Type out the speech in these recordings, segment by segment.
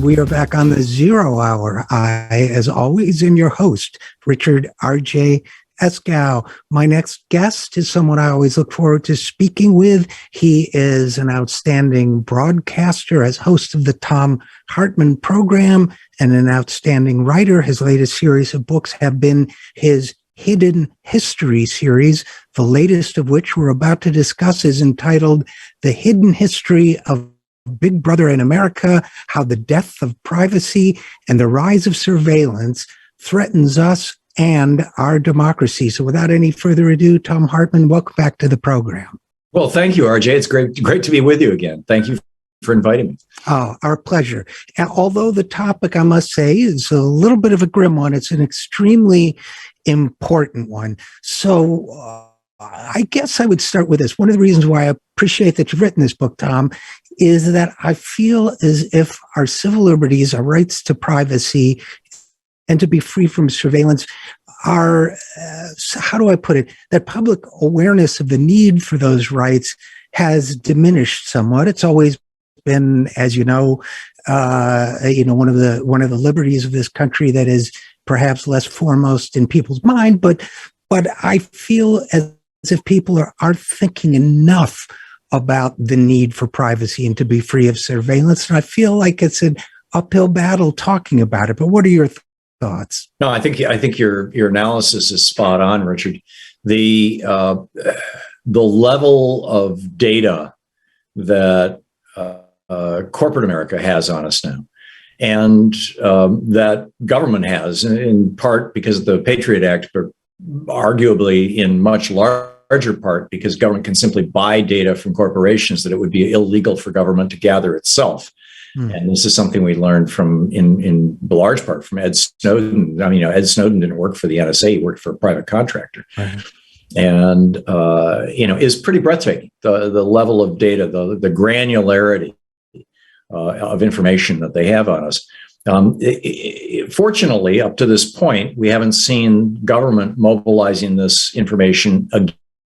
we are back on the 0 Hour. I, as always, am your host, Richard RJ Eskow. My next guest is someone I always look forward to speaking with. He is an outstanding broadcaster as host of the Thom Hartmann program and an outstanding writer. His latest series of books have been his Hidden History series, the latest of which we're about to discuss is entitled The Hidden History of Big Brother in America, How the Death of Privacy and the Rise of Surveillance Threatens Us and Our Democracy. So without any further ado, Thom Hartmann, welcome back to the program. Well, thank you, RJ. It's great to be with you again. Thank you for inviting me. Oh, our pleasure. And although the topic, I must say, is a little bit of a grim one, it's an extremely important one. So I guess I would start with this. One of the reasons why I appreciate that you've written this book, Thom, is that I feel as if our civil liberties, our rights to privacy and to be free from surveillance are, how do I put it, that public awareness of the need for those rights has diminished somewhat. It's always been, as you know, one of the liberties of this country that is perhaps less foremost in people's mind, but I feel as if people aren't thinking enough about the need for privacy and to be free of surveillance. And I feel like it's an uphill battle talking about it. But what are your thoughts? No, I think your analysis is spot on, Richard. The level of data that corporate America has on us now, and that government has, in part because of the Patriot Act, but arguably in much larger part because government can simply buy data from corporations that it would be illegal for government to gather itself. And this is something we learned from, in large part, from Ed Snowden. I mean, Ed Snowden didn't work for the NSA; he worked for a private contractor, right. And is pretty breathtaking. The level of data, the granularity of information that they have on us. Fortunately, up to this point, we haven't seen government mobilizing this information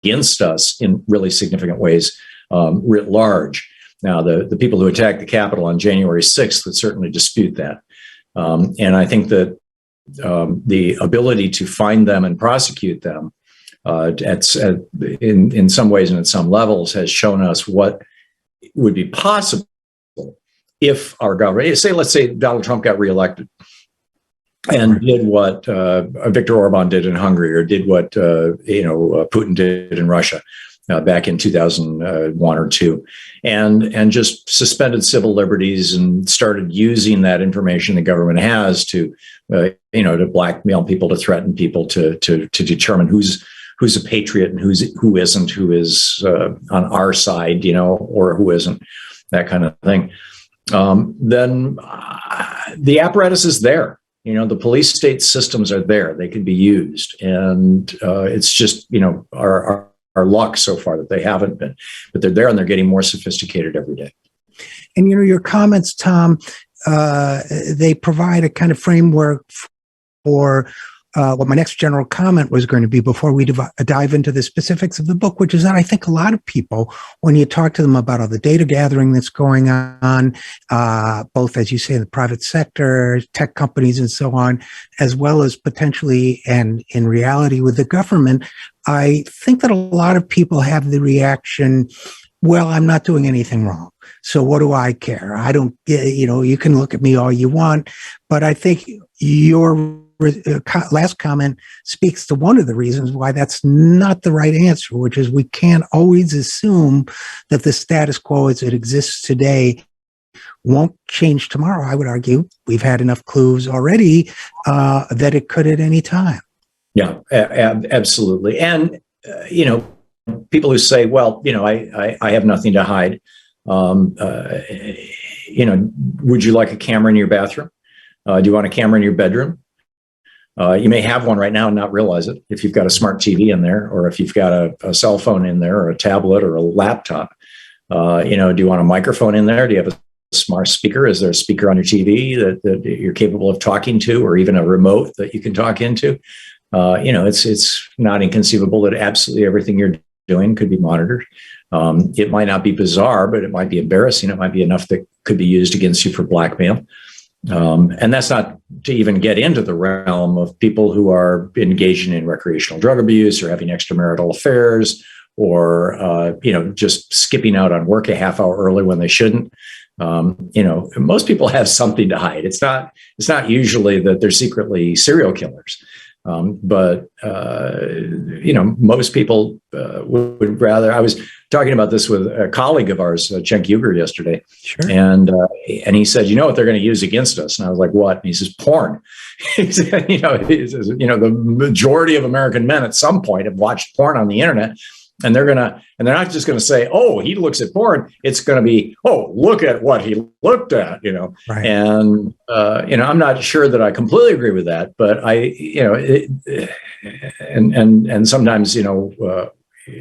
against us in really significant ways, writ large. Now, the people who attacked the Capitol on January 6th would certainly dispute that. And I think that the ability to find them and prosecute them in some ways and at some levels has shown us what would be possible if our government, let's say Donald Trump got reelected and did what Viktor Orban did in Hungary, or did what Putin did in Russia back in 2001 or two, and just suspended civil liberties and started using that information the government has to blackmail people, to threaten people, to determine who's a patriot and who isn't, who is on our side, or who isn't, that kind of thing. Then the apparatus is there. The police state systems are there. They can be used. And it's just, our luck so far that they haven't been. But they're there, and they're getting more sophisticated every day. And, your comments, Thom, they provide a kind of framework for what my next general comment was going to be before we dive into the specifics of the book, which is that I think a lot of people, when you talk to them about all the data gathering that's going on, both, as you say, in the private sector, tech companies and so on, as well as potentially and in reality with the government, I think that a lot of people have the reaction, well, I'm not doing anything wrong, so what do I care? I don't, you can look at me all you want, but I think your last comment speaks to one of the reasons why that's not the right answer, which is we can't always assume that the status quo as it exists today won't change tomorrow. I would argue we've had enough clues already that it could at any time. Yeah, absolutely. And, people who say, well, I have nothing to hide. Would you like a camera in your bathroom? Do you want a camera in your bedroom? You may have one right now and not realize it if you've got a smart TV in there, or if you've got a cell phone in there, or a tablet, or a laptop. Do you want a microphone in there? Do you have a smart speaker? Is there a speaker on your TV that you're capable of talking to, or even a remote that you can talk into? It's not inconceivable that absolutely everything you're doing could be monitored. It might not be bizarre, but it might be embarrassing. It might be enough that could be used against you for blackmail. And that's not to even get into the realm of people who are engaging in recreational drug abuse or having extramarital affairs or, just skipping out on work a half hour early when they shouldn't. Most people have something to hide. It's not usually that they're secretly serial killers. But most people would rather. I was talking about this with a colleague of ours, Cenk Uygur, yesterday. Sure. And he said, you know what they're going to use against us? And I was like, what? And he says, porn. He said, the majority of American men at some point have watched porn on the internet. And they're not just going to say, oh, he looks at porn. It's going to be, oh, look at what he looked at, Right. And, I'm not sure that I completely agree with that, but and sometimes,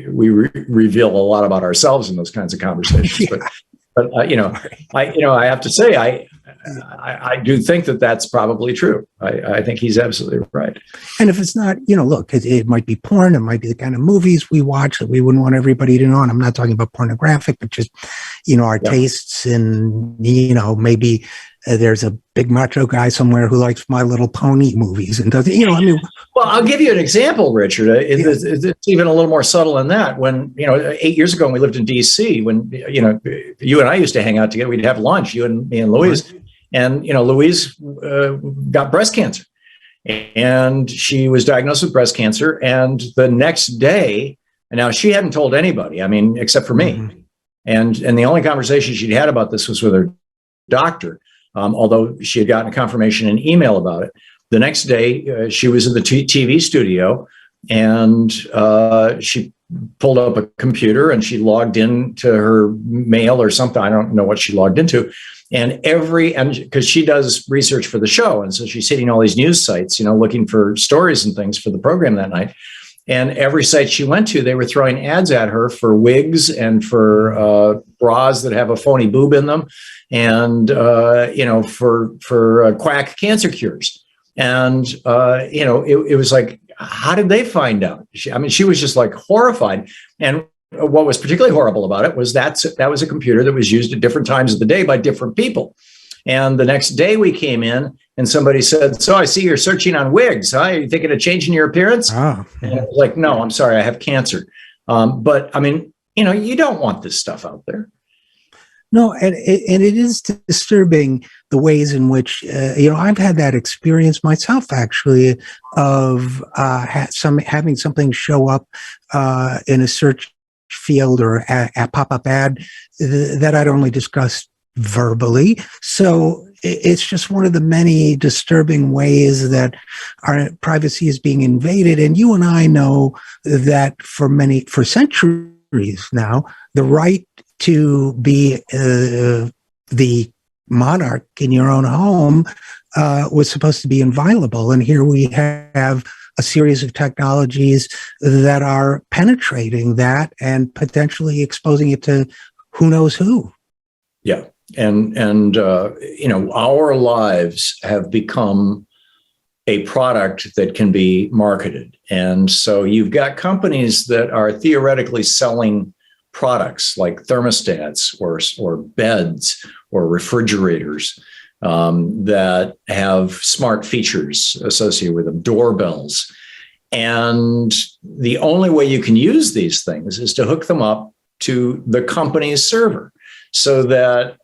we reveal a lot about ourselves in those kinds of conversations. Yeah. But I have to say, I do think that that's probably true. I think he's absolutely right. And if it's not, look, it might be porn. It might be the kind of movies we watch that we wouldn't want everybody to know. And I'm not talking about pornographic, but just, our tastes and, maybe there's a big macho guy somewhere who likes My Little Pony movies and doesn't, Well, I'll give you an example, Richard. It's even a little more subtle than that. When, 8 years ago when we lived in DC, when, you and I used to hang out together, we'd have lunch, you and me and Louise. And, Louise got breast cancer and she was diagnosed with breast cancer. And the next day, and now she hadn't told anybody, except for me. Mm-hmm. And the only conversation she'd had about this was with her doctor, although she had gotten a confirmation and email about it. The next day, she was in the TV studio and she pulled up a computer and she logged into her mail or something. I don't know what she logged into. And because she does research for the show. And so she's hitting all these news sites, looking for stories and things for the program that night. And every site she went to, they were throwing ads at her for wigs and for bras that have a phony boob in them and, for quack cancer cures. And, it was like, how did they find out? She was just like horrified. And what was particularly horrible about it was that was a computer that was used at different times of the day by different people. And the next day we came in and somebody said, so I see you're searching on wigs. Huh? Are you thinking of changing your appearance? Oh. And I was like, no, I'm sorry, I have cancer. But you don't want this stuff out there. No, and it is disturbing the ways in which, I've had that experience myself, actually, of having something show up in a search field or a pop-up ad that I'd only discussed verbally. So it's just one of the many disturbing ways that our privacy is being invaded. And you and I know that for centuries now, the right to be the monarch in your own home was supposed to be inviolable. And here we have a series of technologies that are penetrating that and potentially exposing it to who knows who. Yeah. And our lives have become a product that can be marketed. And so you've got companies that are theoretically selling products like thermostats or beds or refrigerators that have smart features associated with them, doorbells. And the only way you can use these things is to hook them up to the company's server so that,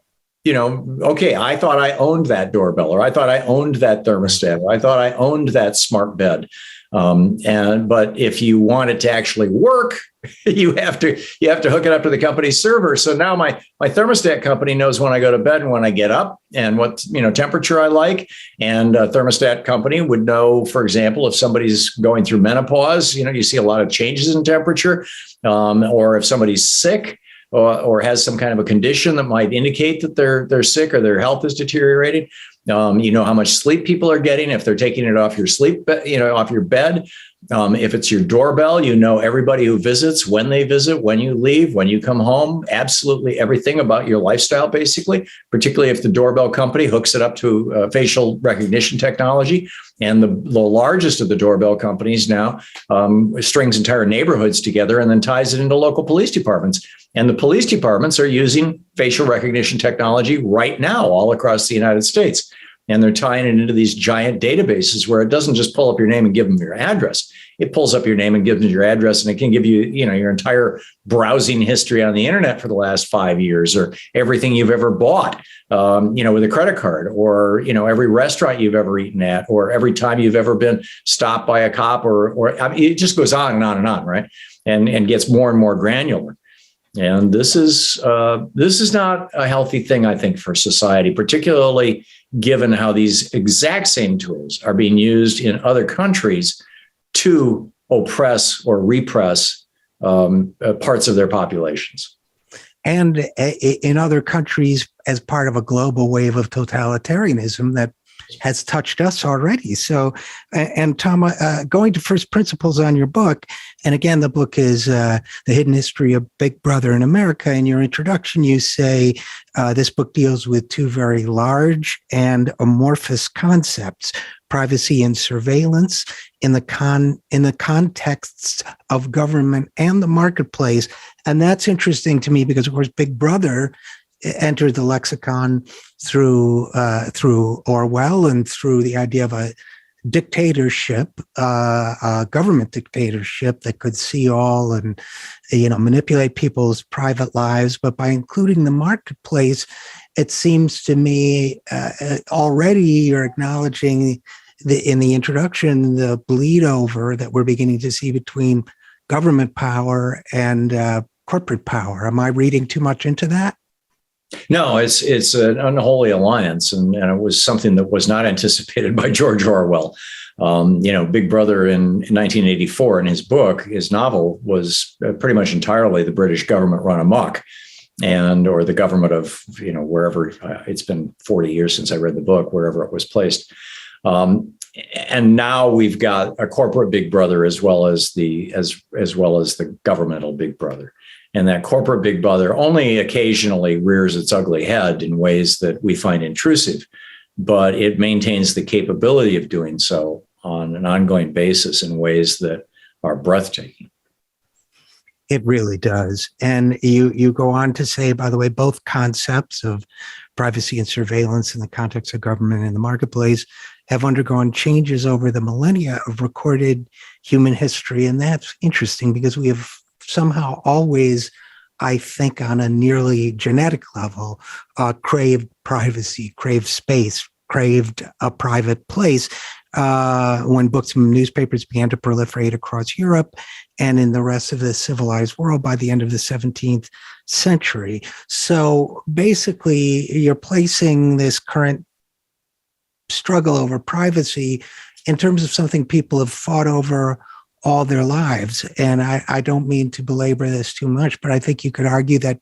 okay, I thought I owned that doorbell, or I thought I owned that thermostat, or I thought I owned that smart bed. But if you want it to actually work, you have to hook it up to the company's server. So now my thermostat company knows when I go to bed and when I get up and what temperature I like. And a thermostat company would know, for example, if somebody's going through menopause, you see a lot of changes in temperature, or if somebody's sick or has some kind of a condition that might indicate that they're sick or their health is deteriorating. How much sleep people are getting if they're taking it off your off your bed. If it's your doorbell, everybody who visits, when they visit, when you leave, when you come home, absolutely everything about your lifestyle, basically, particularly if the doorbell company hooks it up to facial recognition technology. And the largest of the doorbell companies now strings entire neighborhoods together and then ties it into local police departments. And the police departments are using facial recognition technology right now all across the United States. And they're tying it into these giant databases where it doesn't just pull up your name and give them your address. It pulls up your name and gives them your address, and it can give you, your entire browsing history on the internet for the last 5 years, or everything you've ever bought, with a credit card, or, every restaurant you've ever eaten at, or every time you've ever been stopped by a cop, or I mean, it just goes on and on and on, right? And gets more and more granular. And this is not a healthy thing, I think, for society, particularly given how these exact same tools are being used in other countries to oppress or repress parts of their populations. And in other countries, as part of a global wave of totalitarianism that has touched us already. So, and Thom, going to first principles on your book, and again, the book is The Hidden History of Big Brother in America. In your introduction, you say this book deals with two very large and amorphous concepts: privacy and surveillance in the contexts of government and the marketplace. And that's interesting to me because, of course, Big Brother entered the lexicon through Orwell and through the idea of a dictatorship, a government dictatorship that could see all and manipulate people's private lives. But by including the marketplace, it seems to me already you're acknowledging in the introduction the bleed over that we're beginning to see between government power and corporate power. Am I reading too much into that? No, it's an unholy alliance, and it was something that was not anticipated by George Orwell. Big Brother in 1984, in his novel, was pretty much entirely the British government run amok, or the government of wherever. It's been 40 years since I read the book, wherever it was placed. And now we've got a corporate Big Brother as well as the governmental Big Brother. And that corporate Big Brother only occasionally rears its ugly head in ways that we find intrusive, but it maintains the capability of doing so on an ongoing basis in ways that are breathtaking. It really does. And you go on to say, by the way, both concepts of privacy and surveillance in the context of government and the marketplace have undergone changes over the millennia of recorded human history. And that's interesting because we have somehow always, I think, on a nearly genetic level, craved privacy, craved space, craved a private place. When books and newspapers began to proliferate across Europe and in the rest of the civilized world by the end of the 17th century. So basically, you're placing this current struggle over privacy in terms of something people have fought over all their lives. And I don't mean to belabor this too much, but I think you could argue that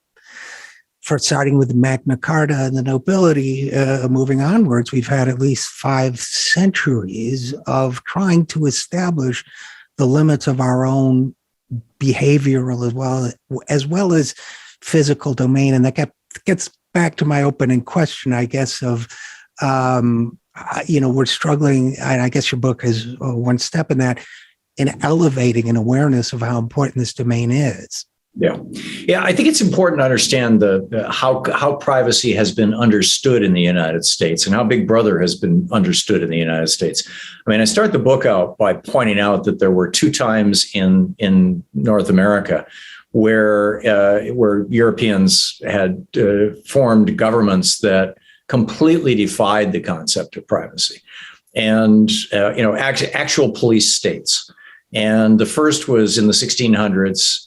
for starting with Magna Carta and the nobility, moving onwards, we've had at least 5 centuries of trying to establish the limits of our own behavioral as well as physical domain. And that gets back to my opening question, I guess, of, we're struggling, and I guess your book is one step in that, in elevating an awareness of how important this domain is. Yeah, I think it's important to understand how privacy has been understood in the United States and how Big Brother has been understood in the United States. I mean, I start the book out by pointing out that there were 2 times in North America where Europeans had formed governments that completely defied the concept of privacy, and actual police states. And the first was in the 1600s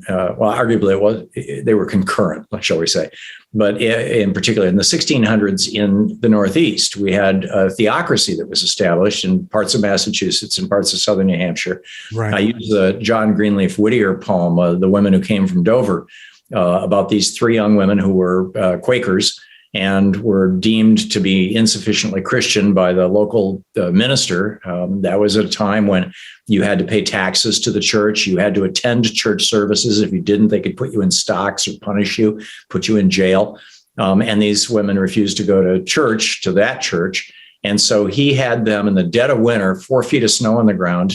arguably they were concurrent, shall we say. But in particular, in the 1600s in the Northeast, we had a theocracy that was established in parts of Massachusetts and parts of southern New Hampshire. Right. I use the John Greenleaf Whittier poem, The Women Who Came from Dover, about these 3 young women who were Quakers and were deemed to be insufficiently Christian by the local minister. That was a time when you had to pay taxes to the church. You had to attend church services. If you didn't, they could put you in stocks or punish you, put you in jail. And these women refused to go to that church. And so he had them in the dead of winter, 4 feet of snow on the ground,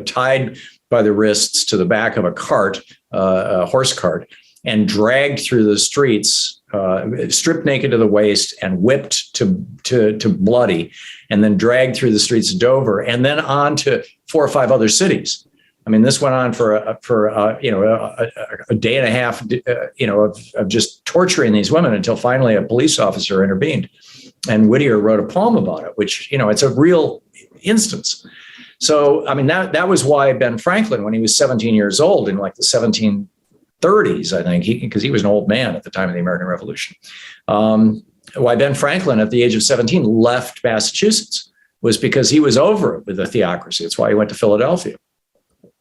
tied by the wrists to the back of a cart, a horse cart, and dragged through the streets stripped naked to the waist and whipped to bloody, and then dragged through the streets of Dover, and then on to 4 or 5 other cities. I mean, this went on for a day and a half, of just torturing these women until finally a police officer intervened, and Whittier wrote a poem about it, which, it's a real instance. So, I mean, that was why Ben Franklin, when he was 17 years old in like the 1730s, I think, because he was an old man at the time of the American Revolution, why Ben Franklin at the age of 17 left Massachusetts was because he was over it with the theocracy. That's why he went to Philadelphia.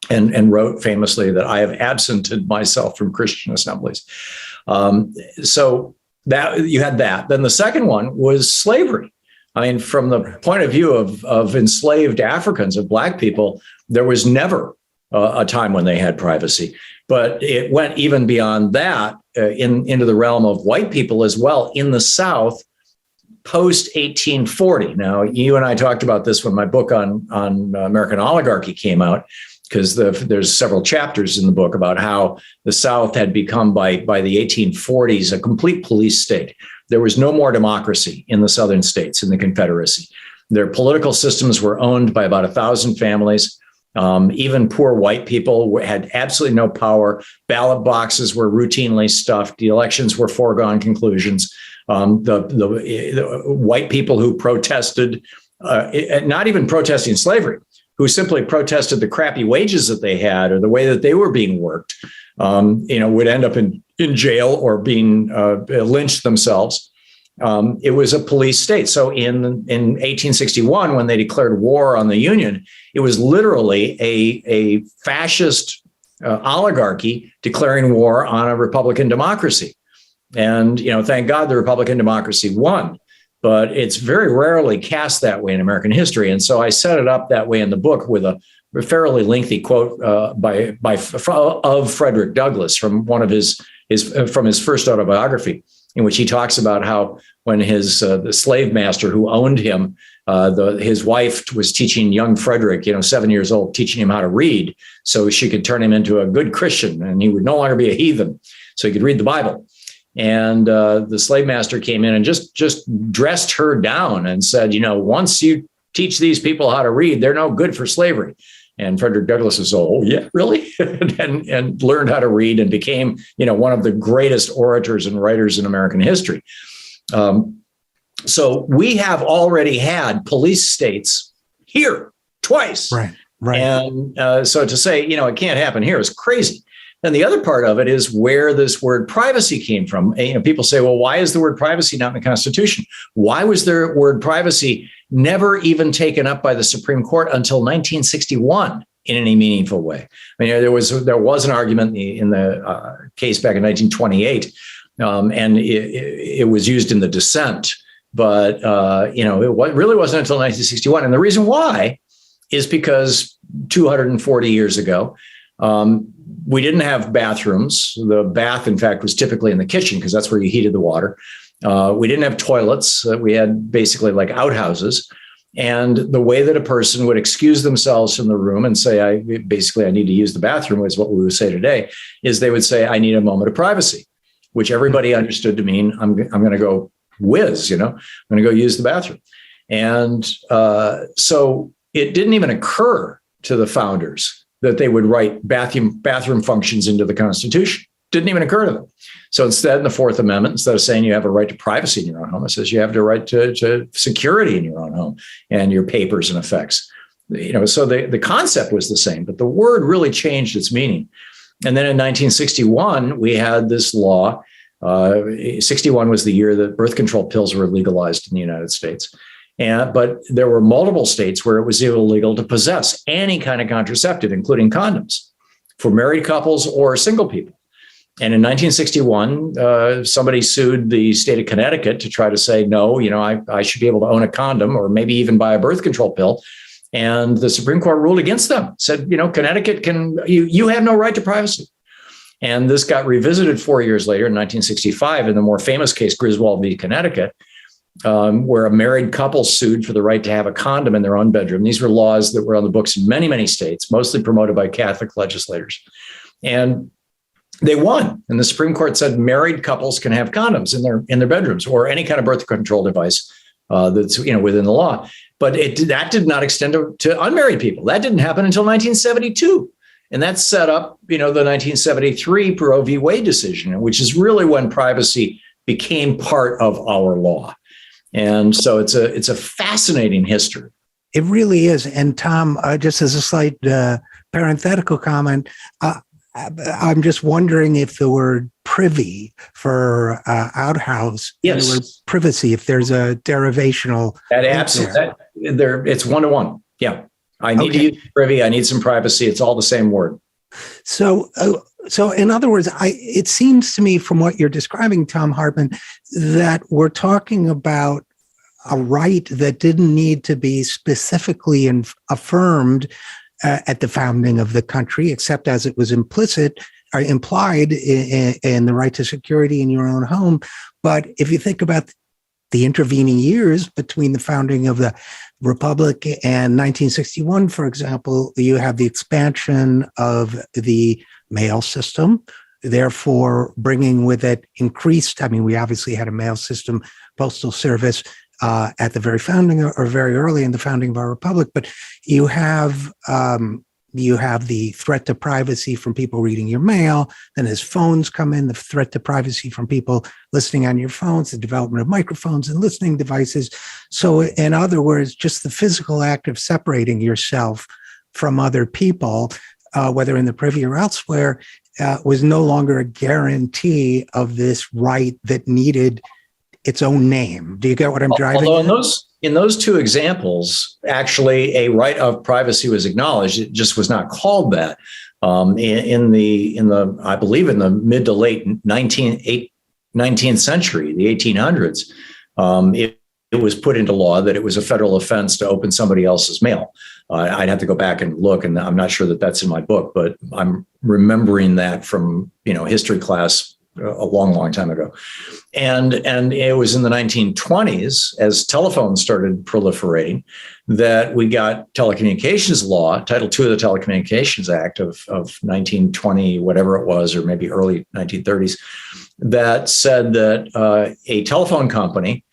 And wrote famously that I have absented myself from Christian assemblies. So that you had that. Then the second one was slavery. I mean, from the point of view of enslaved Africans, of Black people, there was never a time when they had privacy. But it went even beyond that into the realm of white people as well in the South post 1840. Now, you and I talked about this when my book on American oligarchy came out, because there's several chapters in the book about how the South had become, by the 1840s, a complete police state. There was no more democracy in the Southern states, in the Confederacy. Their political systems were owned by about 1,000 families. Even poor white people had absolutely no power. Ballot boxes were routinely stuffed. The elections were foregone conclusions. The white people who protested, not even protesting slavery, who simply protested the crappy wages that they had or the way that they were being worked, would end up in jail or being lynched themselves. It was a police state. So in 1861, when they declared war on the Union, it was literally a fascist oligarchy declaring war on a Republican democracy. And, thank God the Republican democracy won. But it's very rarely cast that way in American history. And so I set it up that way in the book with a fairly lengthy quote of Frederick Douglass from one of his first autobiography, in which he talks about how when the slave master who owned him, his wife was teaching young Frederick, 7 years old, teaching him how to read so she could turn him into a good Christian and he would no longer be a heathen, so he could read the Bible. And the slave master came in and just dressed her down and said, once you teach these people how to read, they're no good for slavery. And Frederick Douglass says, oh, yeah, really? and learned how to read and became, one of the greatest orators and writers in American history. So we have already had police states here twice. Right. And so to say, it can't happen here is crazy. And the other part of it is where this word privacy came from. People say, well, why is the word privacy not in the Constitution? Why was the word privacy never even taken up by the Supreme Court until 1961 in any meaningful way? I mean, there was an argument in the case back in 1928, and it was used in the dissent. But, it really wasn't until 1961. And the reason why is because 240 years ago, we didn't have bathrooms. The bath, in fact, was typically in the kitchen because that's where you heated the water. We didn't have toilets. We had basically like outhouses. And the way that a person would excuse themselves from the room and say, I need to use the bathroom, is what we would say today, is they would say, I need a moment of privacy, which everybody understood to mean I'm going to go whiz, I'm going to go use the bathroom. And so it didn't even occur to the founders that they would write bathroom functions into the Constitution. Didn't even occur to them. So instead, in the Fourth Amendment, instead of saying you have a right to privacy in your own home, it says you have the right to security in your own home and your papers and effects. So the concept was the same, but the word really changed its meaning. And then in 1961, we had this law. 61 was the year that birth control pills were legalized in the United States. But there were multiple states where it was illegal to possess any kind of contraceptive, including condoms, for married couples or single people. And in 1961, somebody sued the state of Connecticut to try to say, no, I should be able to own a condom or maybe even buy a birth control pill. And the Supreme Court ruled against them, said, Connecticut you have no right to privacy. And this got revisited 4 years later in 1965 in the more famous case, Griswold v. Connecticut, where a married couple sued for the right to have a condom in their own bedroom. These were laws that were on the books in many, many states, mostly promoted by Catholic legislators. And they won, and the Supreme Court said married couples can have condoms in their bedrooms or any kind of birth control device that's within the law. But that did not extend to unmarried people. That didn't happen until 1972. And that set up, the 1973 Roe v. Wade decision, which is really when privacy became part of our law. And so it's a fascinating history. It really is. And Thom, just as a slight parenthetical comment, I'm just wondering if the word privy for outhouse, yes, the word privacy, if there's a derivational. That absolutely, it's one-to-one. Yeah. I need to use privy. I need some privacy. It's all the same word. So in other words, it seems to me from what you're describing, Thom Hartmann, that we're talking about a right that didn't need to be specifically affirmed at the founding of the country, except as it was implicit or implied in the right to security in your own home. But if you think about the intervening years between the founding of the Republic and 1961, for example, you have the expansion of the mail system, therefore bringing with it increased, we obviously had a mail system, postal service at the very founding or very early in the founding of our republic, but you have the threat to privacy from people reading your mail. Then as phones come in, the threat to privacy from people listening on your phones, the development of microphones and listening devices. So in other words, just the physical act of separating yourself from other people, whether in the privy or elsewhere, was no longer a guarantee of this right that needed its own name. Do you get what I'm driving at? Although in those two examples, actually a right of privacy was acknowledged. It just was not called that. In the I believe in the mid to late 19th century, the 1800s, it was put into law that it was a federal offense to open somebody else's mail. I'd have to go back and look, and I'm not sure that that's in my book, but I'm remembering that from history class a long, long time ago. And it was in the 1920s, as telephones started proliferating, that we got Telecommunications Law, Title II of the Telecommunications Act of 1920, whatever it was, or maybe early 1930s, that said that a telephone company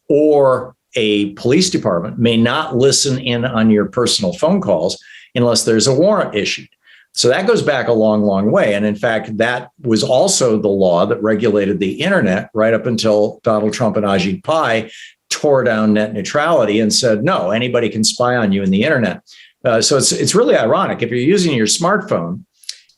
or a police department may not listen in on your personal phone calls unless there's a warrant issued. So that goes back a long, long way. And in fact, that was also the law that regulated the internet right up until Donald Trump and Ajit Pai tore down net neutrality and said, no, anybody can spy on you in the internet. So it's really ironic. If you're using your smartphone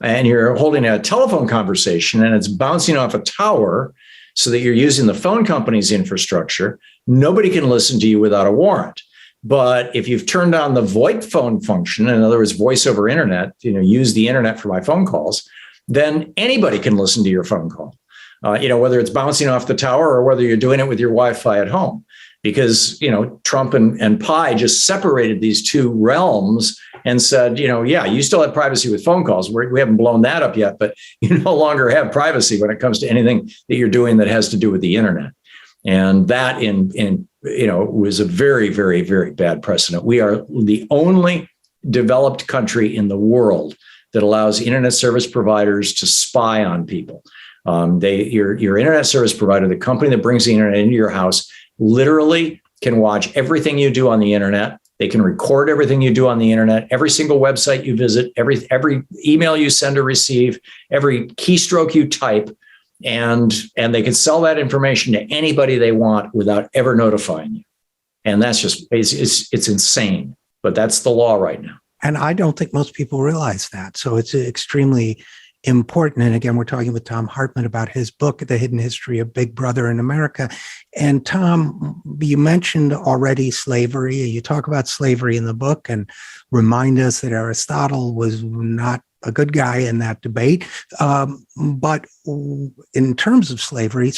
and you're holding a telephone conversation and it's bouncing off a tower so that you're using the phone company's infrastructure, nobody can listen to you without a warrant. But if you've turned on the VoIP phone function, in other words, voice over internet, use the internet for my phone calls, then anybody can listen to your phone call, whether it's bouncing off the tower or whether you're doing it with your Wi-Fi at home, because, Trump and Pai just separated these two realms and said, yeah, you still have privacy with phone calls. We haven't blown that up yet, but you no longer have privacy when it comes to anything that you're doing that has to do with the internet. And that was a very, very, very bad precedent. We are the only developed country in the world that allows internet service providers to spy on people. Your internet service provider, the company that brings the internet into your house, literally can watch everything you do on the internet. They can record everything you do on the internet, every single website you visit, every email you send or receive, every keystroke you type. And they can sell that information to anybody they want without ever notifying you. And that's just, it's insane, but that's the law right now. And I don't think most people realize that. So it's extremely important. And again, we're talking with Thom Hartmann about his book, The Hidden History of Big Brother in America. And Thom, you mentioned already slavery. You talk about slavery in the book and remind us that Aristotle was not a good guy in that debate. But in terms of slavery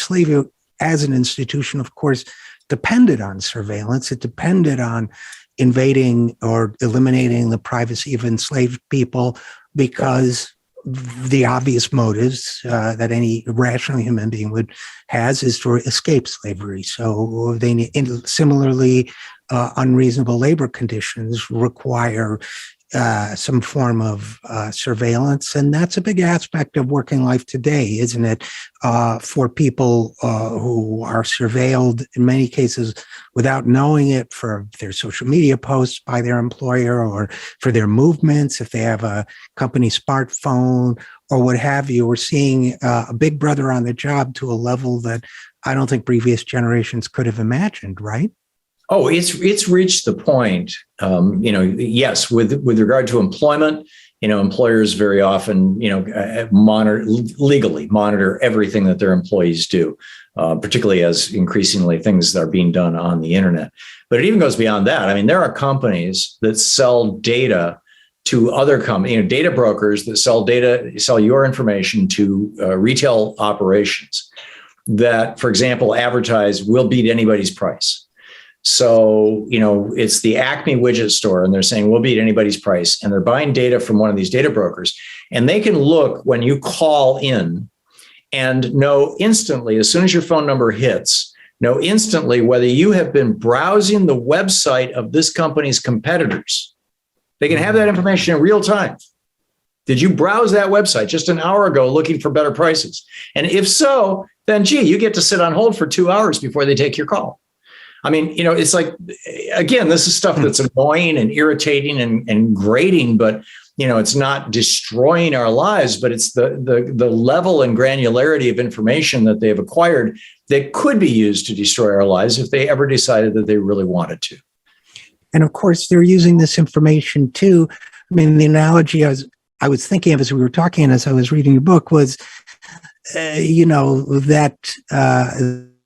as an institution, of course, depended on surveillance. It depended on invading or eliminating the privacy of enslaved people because the obvious motives that any rational human being has is to escape slavery. So similarly, unreasonable labor conditions require some form of surveillance. And that's a big aspect of working life today, isn't it? For people who are surveilled in many cases without knowing it, for their social media posts by their employer, or for their movements, if they have a company smartphone or what have you. We're seeing a big brother on the job to a level that I don't think previous generations could have imagined, right? Oh, it's reached the point, yes, with regard to employment, employers very often, legally monitor everything that their employees do, particularly as increasingly things are being done on the internet. But it even goes beyond that. I mean, there are companies that sell data to other companies, data brokers that sell your information to retail operations that, for example, advertise, "We'll beat anybody's price." So, it's the Acme widget store, and they're saying, "We'll beat anybody's price." And they're buying data from one of these data brokers. And they can look when you call in and know instantly, as soon as your phone number hits, know instantly whether you have been browsing the website of this company's competitors. They can have that information in real time. Did you browse that website just an hour ago looking for better prices? And if so, then, you get to sit on hold for 2 hours before they take your call. I mean, it's like, again, this is stuff that's annoying and irritating and grating, but, it's not destroying our lives, but it's the level and granularity of information that they've acquired that could be used to destroy our lives if they ever decided that they really wanted to. And of course, they're using this information too. I mean, the analogy I was thinking of as we were talking, and as I was reading your book, was, that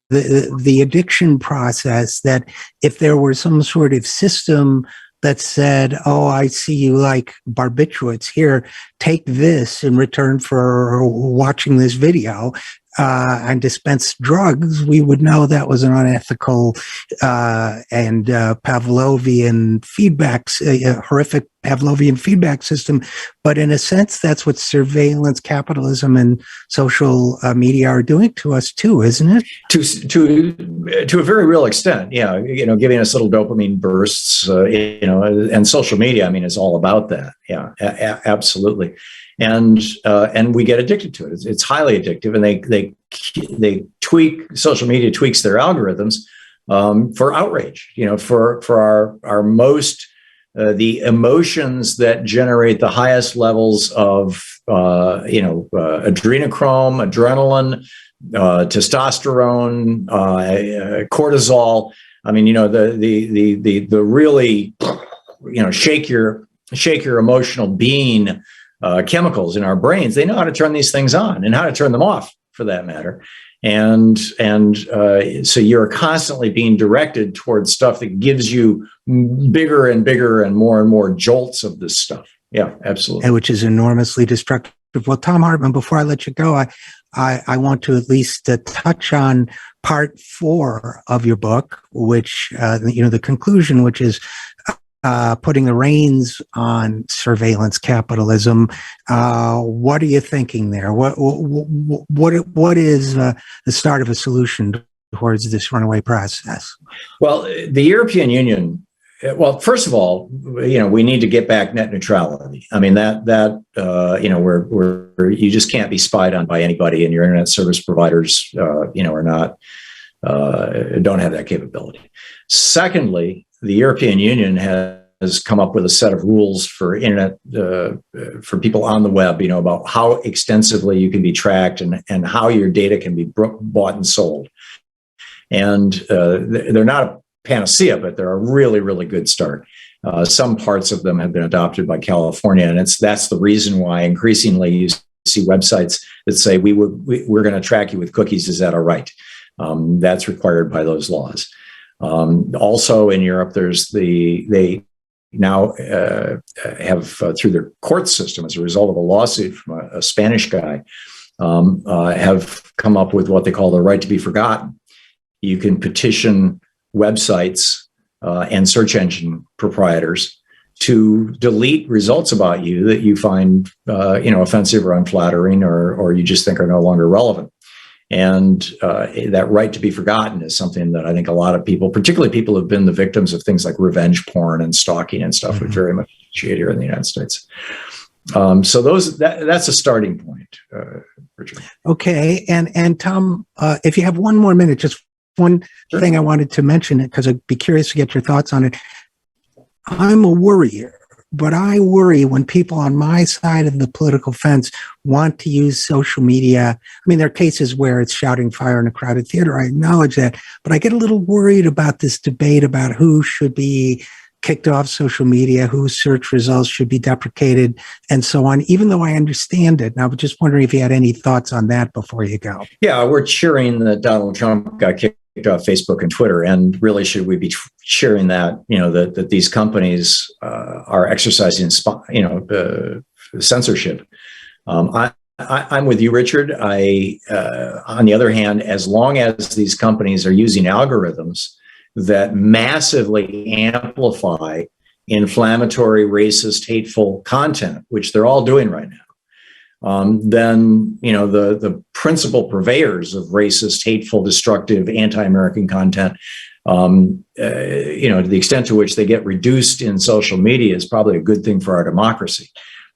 the addiction process, that if there were some sort of system that said, "Oh, I see you like barbiturates. Here, take this in return for watching this video," and dispense drugs, we would know that was an unethical and Pavlovian horrific Pavlovian feedback system. But in a sense, that's what surveillance capitalism and social media are doing to us too, isn't it? To a very real extent, yeah. Giving us little dopamine bursts, and social media, I mean, is all about that. Yeah, absolutely. And we get addicted to it. It's highly addictive, and they social media tweaks their algorithms for outrage. For our most the emotions that generate the highest levels of adrenochrome, adrenaline, testosterone, cortisol. I mean, the really shake your emotional being. Chemicals in our brains, they know how to turn these things on and how to turn them off, for that matter. And so you're constantly being directed towards stuff that gives you bigger and bigger and more jolts of this stuff. Yeah, absolutely. And which is enormously destructive. Well, Thom Hartmann, before I let you go, I want to at least touch on part 4 of your book, which, the conclusion, which is putting the reins on surveillance capitalism. What are you thinking there? What is the start of a solution towards this runaway process? Well, the European Union. Well, first of all, we need to get back net neutrality. I mean, where you just can't be spied on by anybody, and your internet service providers, are not don't have that capability. Secondly, the European Union has come up with a set of rules for internet, for people on the web, about how extensively you can be tracked and how your data can be bought and sold. And they're not a panacea, but they're a really, really good start. Some parts of them have been adopted by California, and that's the reason why increasingly you see websites that say we're going to track you with cookies. Is that all right? That's required by those laws. Also in Europe, they now have, through their court system, as a result of a lawsuit from a Spanish guy, have come up with what they call the right to be forgotten. You can petition websites and search engine proprietors to delete results about you that you find offensive or unflattering, or you just think are no longer relevant. And that right to be forgotten is something that I think a lot of people, particularly people who've been the victims of things like revenge porn and stalking and stuff, would very much appreciate here in the United States. So that's a starting point, Richard. Okay. And Thom, if you have one more minute, just one thing I wanted to mention, because I'd be curious to get your thoughts on it. I'm a worrier, but I worry when people on my side of the political fence want to use social media. I mean, there are cases where it's shouting fire in a crowded theater. I acknowledge that, but I get a little worried about this debate about who should be kicked off social media, whose search results should be deprecated, and so on, even though I understand it. And I was just wondering if you had any thoughts on that before you go. Yeah, we're cheering that Donald Trump got kicked off Facebook and Twitter, and really should we be cheering that, that these companies are exercising, censorship. I'm with you, Richard. On the other hand, as long as these companies are using algorithms that massively amplify inflammatory, racist, hateful content, which they're all doing right now, then the principal purveyors of racist, hateful, destructive, anti-American content, to the extent to which they get reduced in social media, is probably a good thing for our democracy.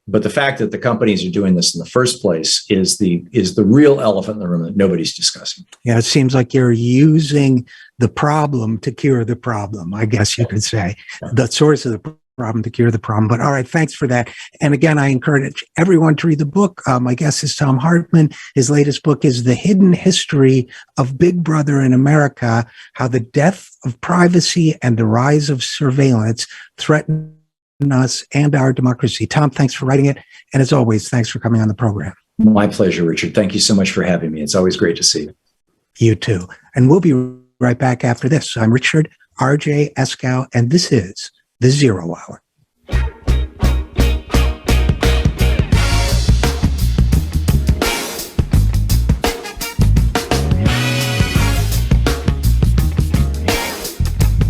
But the fact that the companies are doing this in the first place is the real elephant in the room that nobody's discussing. Yeah, it seems like you're using the problem to cure the problem, I guess you could say. The source of the problem to cure the problem. But all right, thanks for that. And again, I encourage everyone to read the book. My guest is Thom Hartmann. His latest book is The Hidden History of Big Brother in America: How the Death of Privacy and the Rise of Surveillance Threaten us and our democracy. Thom, thanks for writing it. And as always, thanks for coming on the program. My pleasure, Richard. Thank you so much for having me. It's always great to see you. You too. And we'll be right back after this. I'm Richard RJ Eskow, and this is The Zero Hour.